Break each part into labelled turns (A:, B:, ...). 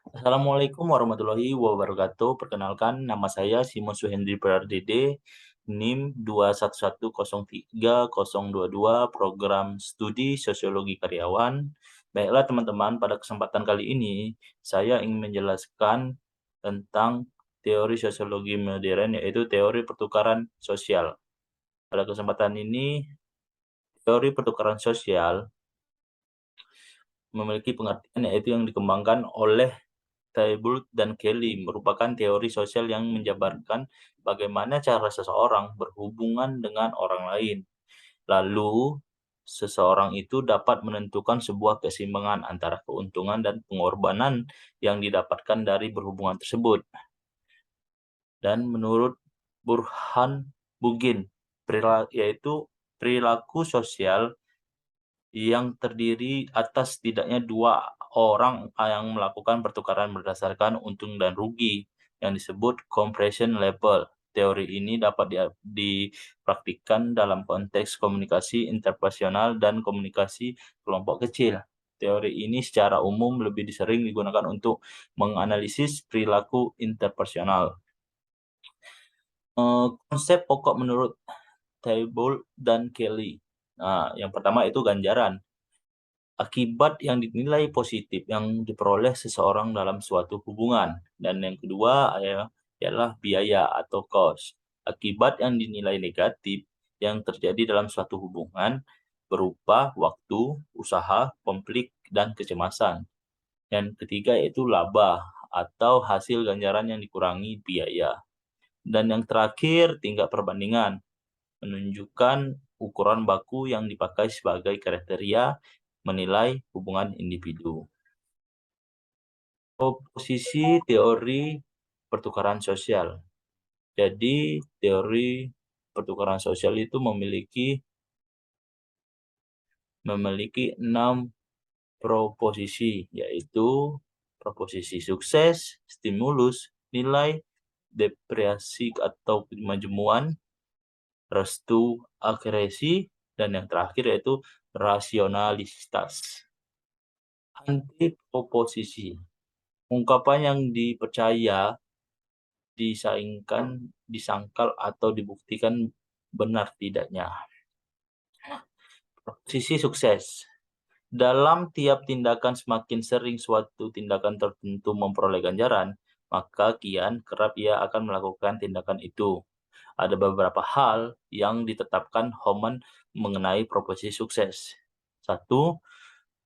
A: Assalamualaikum warahmatullahi wabarakatuh. Perkenalkan, nama saya Simon Suhendri Pardede, NIM 211030022, Program Studi Sosiologi Karyawan. Baiklah teman-teman, pada kesempatan kali ini saya ingin menjelaskan tentang teori sosiologi modern, yaitu teori pertukaran sosial. Pada kesempatan ini, teori pertukaran sosial memiliki pengertian yaitu yang dikembangkan oleh Tybalt dan Kelly, merupakan teori sosial yang menjabarkan bagaimana cara seseorang berhubungan dengan orang lain. Lalu, seseorang itu dapat menentukan sebuah keseimbangan antara keuntungan dan pengorbanan yang didapatkan dari berhubungan tersebut. Dan menurut Burhan Bugin, yaitu perilaku sosial yang terdiri atas setidaknya dua orang yang melakukan pertukaran berdasarkan untung dan rugi yang disebut compression level. Teori ini dapat dipraktikkan dalam konteks komunikasi interpersonal dan komunikasi kelompok kecil. Teori ini secara umum lebih sering digunakan untuk menganalisis perilaku interpersonal. Konsep pokok menurut Tybalt dan Kelly. Nah, yang pertama itu ganjaran. Akibat yang dinilai positif yang diperoleh seseorang dalam suatu hubungan. Dan yang kedua adalah biaya atau cost. Akibat yang dinilai negatif yang terjadi dalam suatu hubungan berupa waktu, usaha, konflik, dan kecemasan. Dan ketiga yaitu laba atau hasil ganjaran yang dikurangi biaya. Dan yang terakhir tingkat perbandingan, menunjukkan ukuran baku yang dipakai sebagai kriteria menilai hubungan individu. Posisi teori pertukaran sosial. Jadi, teori pertukaran sosial itu memiliki 6 proposisi, yaitu proposisi sukses, stimulus, nilai, depresiasi atau kemajemuan, restu, akresi, dan yang terakhir yaitu rasionalitas. Antiproposisi, ungkapan yang dipercaya, disaingkan, disangkal, atau dibuktikan benar tidaknya. Proposisi sukses. Dalam tiap tindakan semakin sering suatu tindakan tertentu memperoleh ganjaran, maka kian kerap ia akan melakukan tindakan itu. Ada beberapa hal yang ditetapkan Homan mengenai proposisi sukses. 1.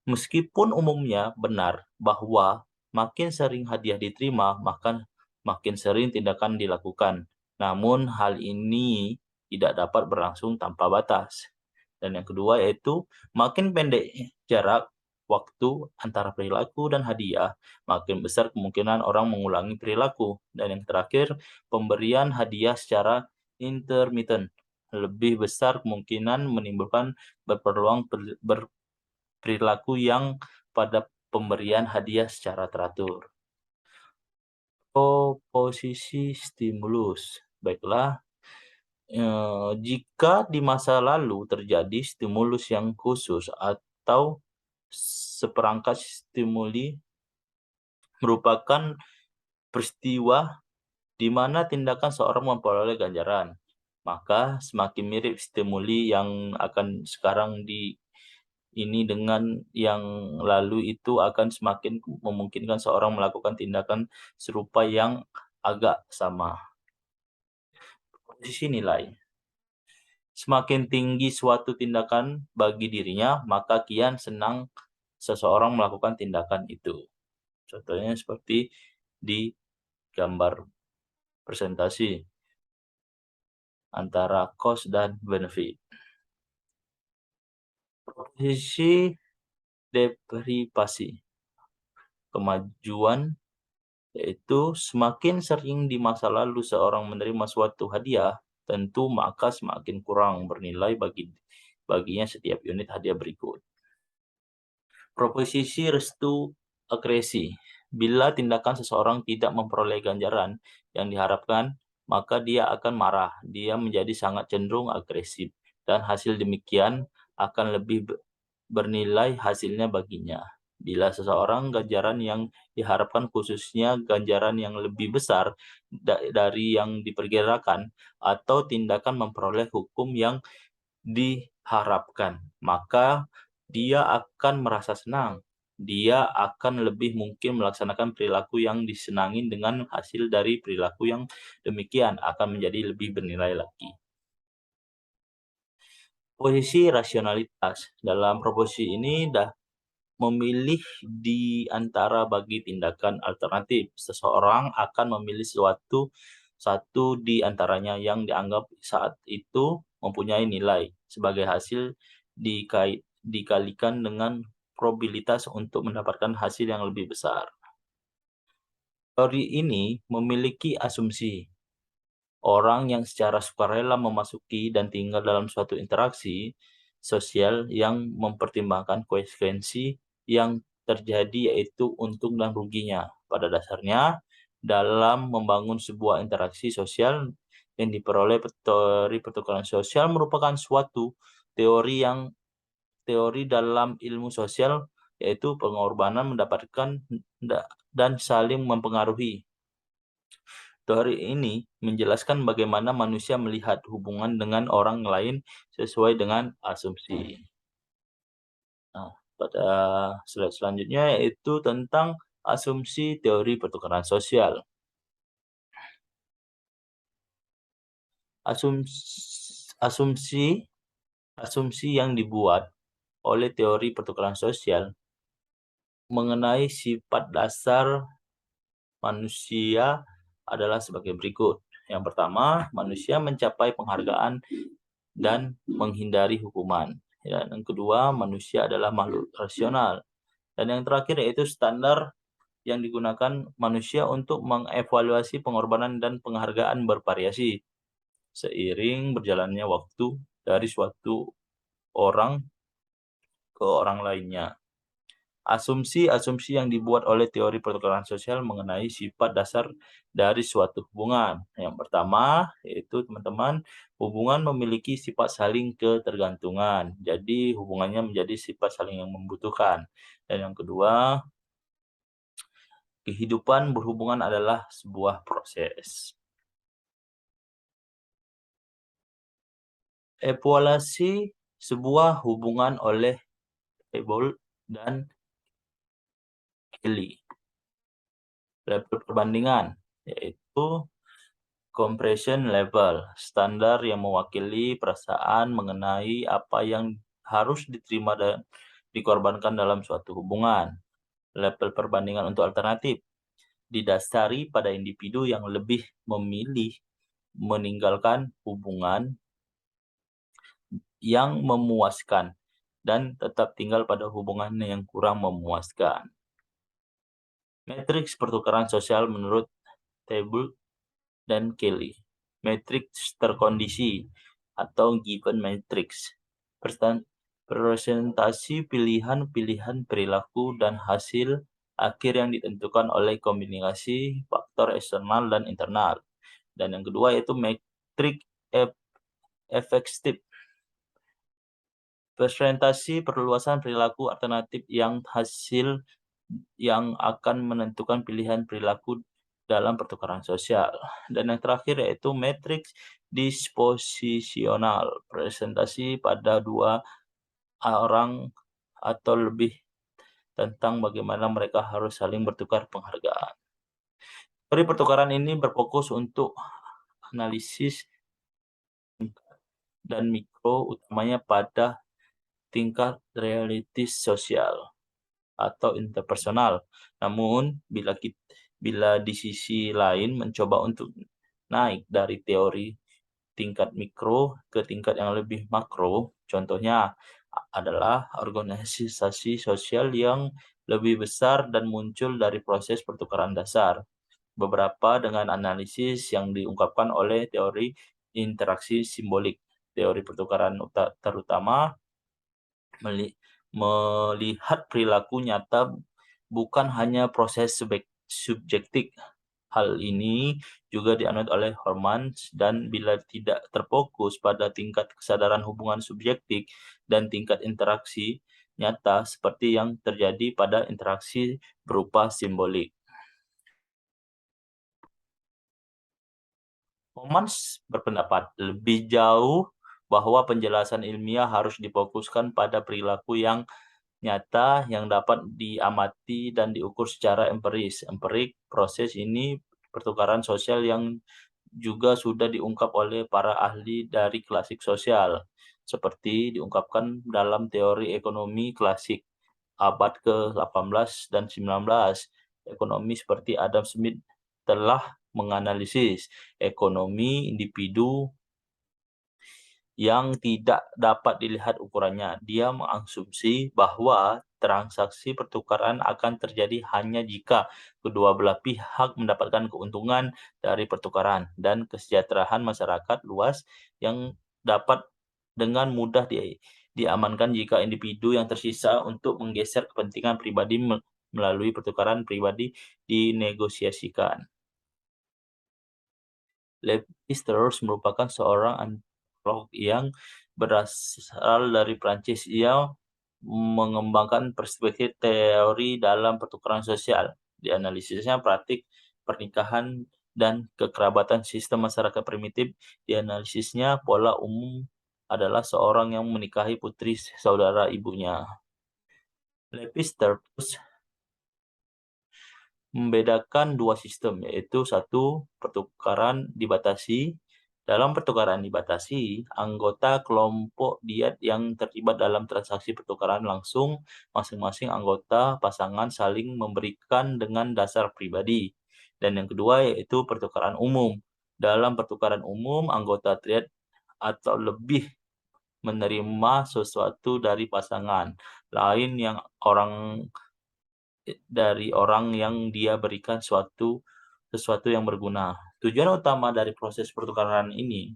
A: Meskipun umumnya benar bahwa makin sering hadiah diterima, maka makin sering tindakan dilakukan. Namun hal ini tidak dapat berlangsung tanpa batas. Dan yang kedua yaitu makin pendek jarak waktu antara perilaku dan hadiah, makin besar kemungkinan orang mengulangi perilaku. Dan yang terakhir, pemberian hadiah secara intermittent lebih besar kemungkinan menimbulkan berpeluang perilaku yang pada pemberian hadiah secara teratur. Posisi stimulus. Baiklah, jika di masa lalu terjadi stimulus yang khusus atau seperangkat stimuli merupakan peristiwa di mana tindakan seorang memperoleh ganjaran, maka semakin mirip stimuli yang akan sekarang ini dengan yang lalu itu akan semakin memungkinkan seorang melakukan tindakan serupa yang agak sama. Posisi nilai. Semakin tinggi suatu tindakan bagi dirinya, maka kian senang seseorang melakukan tindakan itu. Contohnya seperti di gambar presentasi antara cost dan benefit. Posisi deprivasi. Kemajuan yaitu semakin sering di masa lalu seorang menerima suatu hadiah, tentu maka semakin kurang bernilai baginya setiap unit hadiah berikut. Proposisi restu akresi. Bila tindakan seseorang tidak memperoleh ganjaran yang diharapkan, maka dia akan marah. Dia menjadi sangat cenderung agresif, dan hasil demikian akan lebih bernilai hasilnya baginya. Bila seseorang ganjaran yang diharapkan khususnya ganjaran yang lebih besar dari yang diperkirakan atau tindakan memperoleh hukum yang diharapkan, maka dia akan merasa senang. Dia akan lebih mungkin melaksanakan perilaku yang disenangi dengan hasil dari perilaku yang demikian akan menjadi lebih bernilai lagi. Posisi rasionalitas dalam proposisi ini memilih di antara bagi tindakan alternatif. Seseorang akan memilih satu di antaranya yang dianggap saat itu mempunyai nilai sebagai hasil dikalikan dengan probabilitas untuk mendapatkan hasil yang lebih besar. Teori ini memiliki asumsi orang yang secara sukarela memasuki dan tinggal dalam suatu interaksi sosial yang mempertimbangkan konsekuensi yang terjadi, yaitu untung dan ruginya. Pada dasarnya, dalam membangun sebuah interaksi sosial yang diperoleh teori pertukaran sosial merupakan suatu teori dalam ilmu sosial, yaitu pengorbanan mendapatkan dan saling mempengaruhi. Teori ini menjelaskan bagaimana manusia melihat hubungan dengan orang lain sesuai dengan asumsi. Nah, pada slide selanjutnya yaitu tentang asumsi teori pertukaran sosial. Asumsi yang dibuat oleh teori pertukaran sosial mengenai sifat dasar manusia adalah sebagai berikut. Yang pertama, manusia mencapai penghargaan dan menghindari hukuman. Dan yang kedua, manusia adalah makhluk rasional. Dan yang terakhir yaitu standar yang digunakan manusia untuk mengevaluasi pengorbanan dan penghargaan bervariasi seiring berjalannya waktu dari suatu orang ke orang lainnya. Asumsi-asumsi yang dibuat oleh teori pertukaran sosial mengenai sifat dasar dari suatu hubungan. Yang pertama, yaitu teman-teman, hubungan memiliki sifat saling ketergantungan. Jadi, hubungannya menjadi sifat saling yang membutuhkan. Dan yang kedua, kehidupan berhubungan adalah sebuah proses. Evaluasi sebuah hubungan oleh Table dan Kelly. Level perbandingan, yaitu compression level, standar yang mewakili perasaan mengenai apa yang harus diterima dan dikorbankan dalam suatu hubungan. Level perbandingan untuk alternatif didasari pada individu yang lebih memilih meninggalkan hubungan yang memuaskan dan tetap tinggal pada hubungan yang kurang memuaskan. Matriks pertukaran sosial menurut Table dan Kelly. Matriks terkondisi atau given matrix. Presentasi pilihan-pilihan perilaku dan hasil akhir yang ditentukan oleh kombinasi faktor eksternal dan internal. Dan yang kedua yaitu matriks efektif. Presentasi perluasan perilaku alternatif yang hasil yang akan menentukan pilihan perilaku dalam pertukaran sosial. Dan yang terakhir yaitu matriks disposisional, presentasi pada dua orang atau lebih tentang bagaimana mereka harus saling bertukar penghargaan. Teori pertukaran ini berfokus untuk analisis dan mikro, utamanya pada tingkat realitis sosial atau interpersonal. Namun, bila di sisi lain mencoba untuk naik dari teori tingkat mikro ke tingkat yang lebih makro, contohnya adalah organisasi sosial yang lebih besar dan muncul dari proses pertukaran dasar. Beberapa dengan analisis yang diungkapkan oleh teori interaksi simbolik. Teori pertukaran terutama melihat perilaku nyata bukan hanya proses subjektif. Hal ini juga dianut oleh Hormans, dan bila tidak terfokus pada tingkat kesadaran hubungan subjektif dan tingkat interaksi, nyata seperti yang terjadi pada interaksi berupa simbolik. Homans berpendapat lebih jauh bahwa penjelasan ilmiah harus difokuskan pada perilaku yang nyata yang dapat diamati dan diukur secara empiris. Empirik, proses ini pertukaran sosial yang juga sudah diungkap oleh para ahli dari klasik sosial, seperti diungkapkan dalam teori ekonomi klasik abad ke-18 dan 19. Ekonomi seperti Adam Smith telah menganalisis ekonomi individu yang tidak dapat dilihat ukurannya. Dia mengasumsi bahwa transaksi pertukaran akan terjadi hanya jika kedua belah pihak mendapatkan keuntungan dari pertukaran dan kesejahteraan masyarakat luas yang dapat dengan mudah diamankan jika individu yang tersisa untuk menggeser kepentingan pribadi melalui pertukaran pribadi dinegosiasikan. Lévi-Strauss merupakan seorang antropolog yang berasal dari Prancis. Ia mengembangkan perspektif teori dalam pertukaran sosial. Dianalisisnya praktik pernikahan dan kekerabatan sistem masyarakat primitif. Dianalisisnya pola umum adalah seorang yang menikahi putri saudara ibunya. Lévi-Strauss membedakan dua sistem, yaitu satu, pertukaran dibatasi. Dalam pertukaran dibatasi, anggota kelompok diet yang terlibat dalam transaksi pertukaran langsung, masing-masing anggota pasangan saling memberikan dengan dasar pribadi. Dan yang kedua yaitu pertukaran umum. Dalam pertukaran umum, anggota triad atau lebih menerima sesuatu dari pasangan lain yang dari orang yang dia berikan sesuatu yang berguna. Tujuan utama dari proses pertukaran ini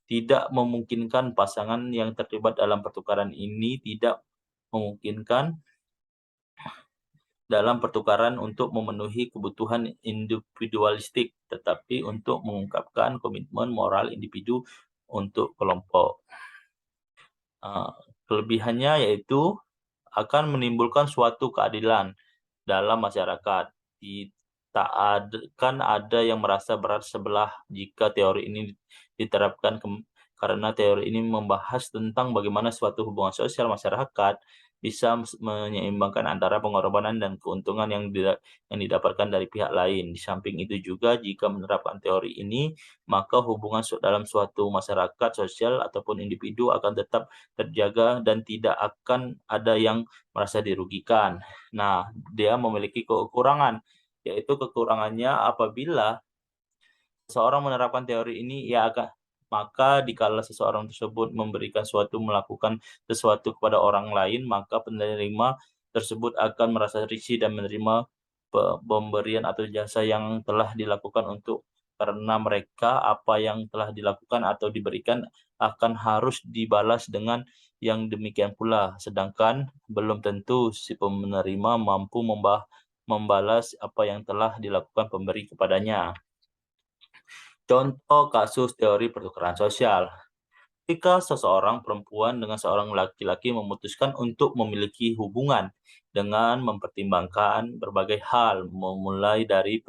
A: tidak memungkinkan pasangan yang terlibat dalam pertukaran ini tidak memungkinkan dalam pertukaran untuk memenuhi kebutuhan individualistik, tetapi untuk mengungkapkan komitmen moral individu untuk kelompok. Kelebihannya yaitu akan menimbulkan suatu keadilan dalam masyarakat. Tak akan ada yang merasa berat sebelah jika teori ini diterapkan karena teori ini membahas tentang bagaimana suatu hubungan sosial masyarakat bisa menyeimbangkan antara pengorbanan dan keuntungan yang didapatkan dari pihak lain. Di samping itu juga jika menerapkan teori ini, maka hubungan dalam suatu masyarakat sosial ataupun individu akan tetap terjaga dan tidak akan ada yang merasa dirugikan. Nah, dia memiliki kekurangan, yaitu kekurangannya apabila seseorang menerapkan teori ini, maka dikala seseorang tersebut melakukan sesuatu kepada orang lain, maka penerima tersebut akan merasa risih dan menerima pemberian atau jasa yang telah dilakukan karena mereka apa yang telah dilakukan atau diberikan akan harus dibalas dengan yang demikian pula, sedangkan belum tentu si penerima mampu membalas apa yang telah dilakukan pemberi kepadanya. Contoh kasus teori pertukaran sosial. Ketika seseorang perempuan dengan seorang laki-laki memutuskan untuk memiliki hubungan dengan mempertimbangkan berbagai hal, memulai dari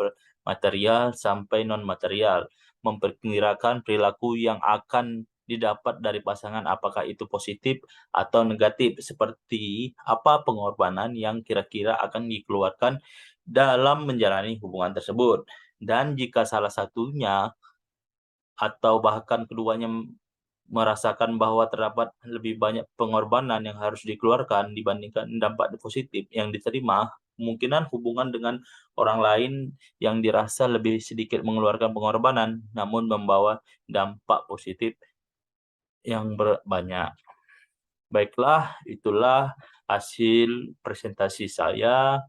A: material sampai non-material, memperkirakan perilaku yang akan didapat dari pasangan apakah itu positif atau negatif, seperti apa pengorbanan yang kira-kira akan dikeluarkan dalam menjalani hubungan tersebut. Dan jika salah satunya atau bahkan keduanya merasakan bahwa terdapat lebih banyak pengorbanan yang harus dikeluarkan dibandingkan dampak positif yang diterima, kemungkinan hubungan dengan orang lain yang dirasa lebih sedikit mengeluarkan pengorbanan, namun membawa dampak positif yang banyak. Baiklah, itulah hasil presentasi saya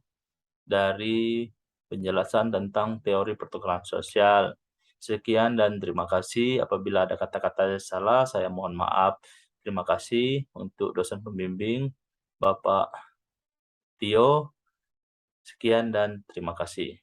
A: dari penjelasan tentang teori pertukaran sosial. Sekian dan terima kasih. Apabila ada kata-kata salah, saya mohon maaf. Terima kasih untuk dosen pembimbing, Bapak Tio. Sekian dan terima kasih.